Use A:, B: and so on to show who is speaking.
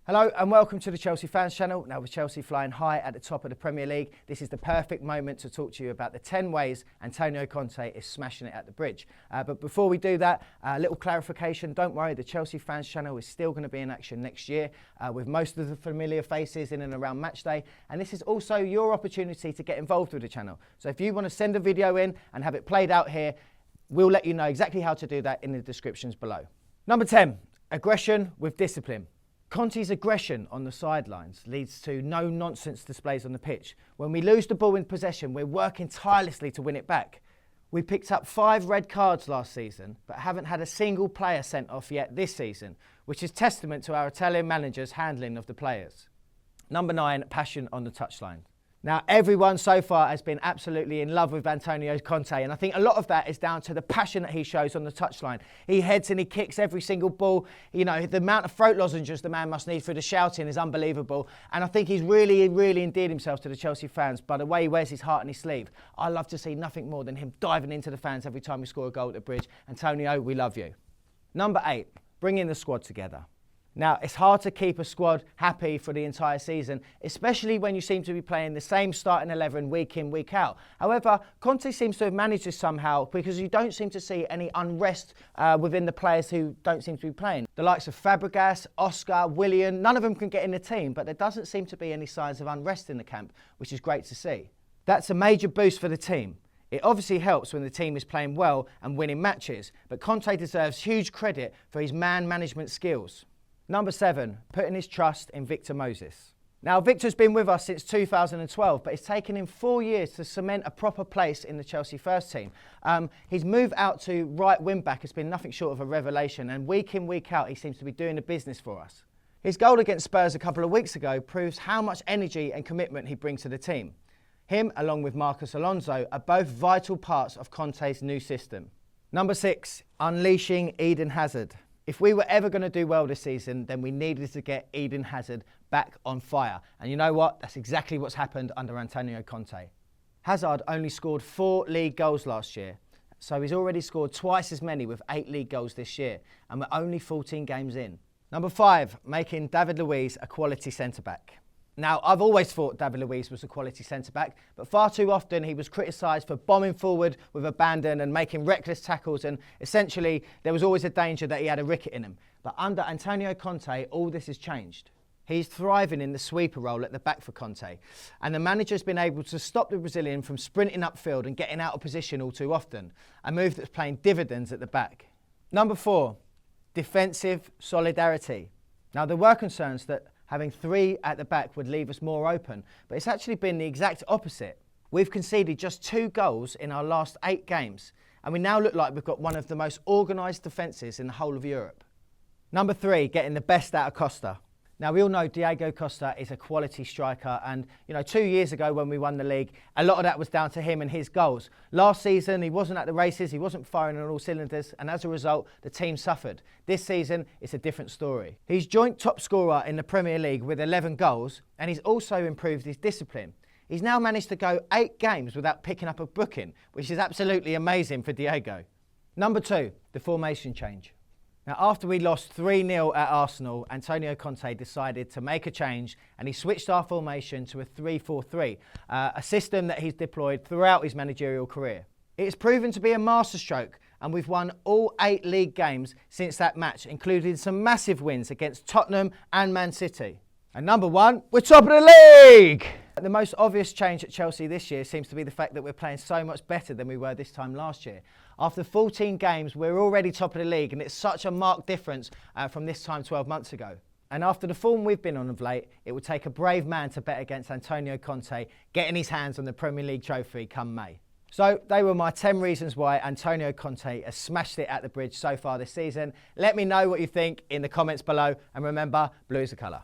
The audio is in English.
A: Hello and welcome to the Chelsea Fans Channel. Now with Chelsea flying high at the top of the Premier League, this is the perfect moment to talk to you about the 10 ways Antonio Conte is smashing it at the bridge. But before we do that, a little clarification. Don't worry, the Chelsea Fans Channel is still going to be in action next year with most of the familiar faces in and around match day. And this is also your opportunity to get involved with the channel. So if you want to send a video in and have it played out here, we'll let you know exactly how to do that in the descriptions below. Number 10, aggression with discipline. Conte's aggression on the sidelines leads to no-nonsense displays on the pitch. When we lose the ball in possession, we're working tirelessly to win it back. We picked up 5 red cards last season, but haven't had a single player sent off yet this season, which is testament to our Italian manager's handling of the players. Number 9, passion on the touchline. Now, everyone so far has been absolutely in love with Antonio Conte, and I think a lot of that is down to the passion that he shows on the touchline. He heads and he kicks every single ball. You know, the amount of throat lozenges the man must need for the shouting is unbelievable, and I think he's really endeared himself to the Chelsea fans by the way he wears his heart on his sleeve. I love to see nothing more than him diving into the fans every time we score a goal at the bridge. Antonio, we love you. Number 8, bringing the squad together. Now, it's hard to keep a squad happy for the entire season, especially when you seem to be playing the same starting 11 week in, week out. However, Conte seems to have managed this somehow because you don't seem to see any unrest within the players who don't seem to be playing. The likes of Fabregas, Oscar, Willian, none of them can get in the team, but there doesn't seem to be any signs of unrest in the camp, which is great to see. That's a major boost for the team. It obviously helps when the team is playing well and winning matches, but Conte deserves huge credit for his man management skills. Number 7, putting his trust in Victor Moses. Now, Victor's been with us since 2012, but it's taken him 4 years to cement a proper place in the Chelsea first team. His move out to right wing-back has been nothing short of a revelation, and week in, week out, he seems to be doing the business for us. His goal against Spurs a couple of weeks ago proves how much energy and commitment he brings to the team. Him, along with Marcos Alonso, are both vital parts of Conte's new system. Number 6, unleashing Eden Hazard. If we were ever going to do well this season, then we needed to get Eden Hazard back on fire. And you know what? That's exactly what's happened under Antonio Conte. Hazard only scored 4 league goals last year, so he's already scored twice as many with 8 league goals this year, and we're only 14 games in. Number 5, making David Luiz a quality centre-back. Now, I've always thought David Luiz was a quality centre-back, but far too often he was criticised for bombing forward with abandon and making reckless tackles, and essentially there was always a danger that he had a ricket in him. But under Antonio Conte, all this has changed. He's thriving in the sweeper role at the back for Conte, and the manager's been able to stop the Brazilian from sprinting upfield and getting out of position all too often, a move that's paying dividends at the back. Number 4, defensive solidarity. Now, there were concerns that having 3 at the back would leave us more open, but it's actually been the exact opposite. We've conceded just 2 goals in our last 8 games, and we now look like we've got one of the most organised defences in the whole of Europe. Number 3, getting the best out of Costa. Now, we all know Diego Costa is a quality striker, and 2 years ago when we won the league, a lot of that was down to him and his goals. Last season, he wasn't at the races, he wasn't firing on all cylinders, and as a result, the team suffered. This season, it's a different story. He's joint top scorer in the Premier League with 11 goals, and he's also improved his discipline. He's now managed to go 8 games without picking up a booking, which is absolutely amazing for Diego. Number 2, the formation change. Now, after we lost 3-0 at Arsenal, Antonio Conte decided to make a change, and he switched our formation to a 3-4-3, a system that he's deployed throughout his managerial career. It has proven to be a masterstroke, and we've won all 8 league games since that match, including some massive wins against Tottenham and Man City. And number 1, we're top of the league! The most obvious change at Chelsea this year seems to be the fact that we're playing so much better than we were this time last year. After 14 games, we're already top of the league, and it's such a marked difference from this time 12 months ago. And after the form we've been on of late, it would take a brave man to bet against Antonio Conte getting his hands on the Premier League trophy come May. So they were my 10 reasons why Antonio Conte has smashed it at the bridge so far this season. Let me know what you think in the comments below, and remember, blue is the colour.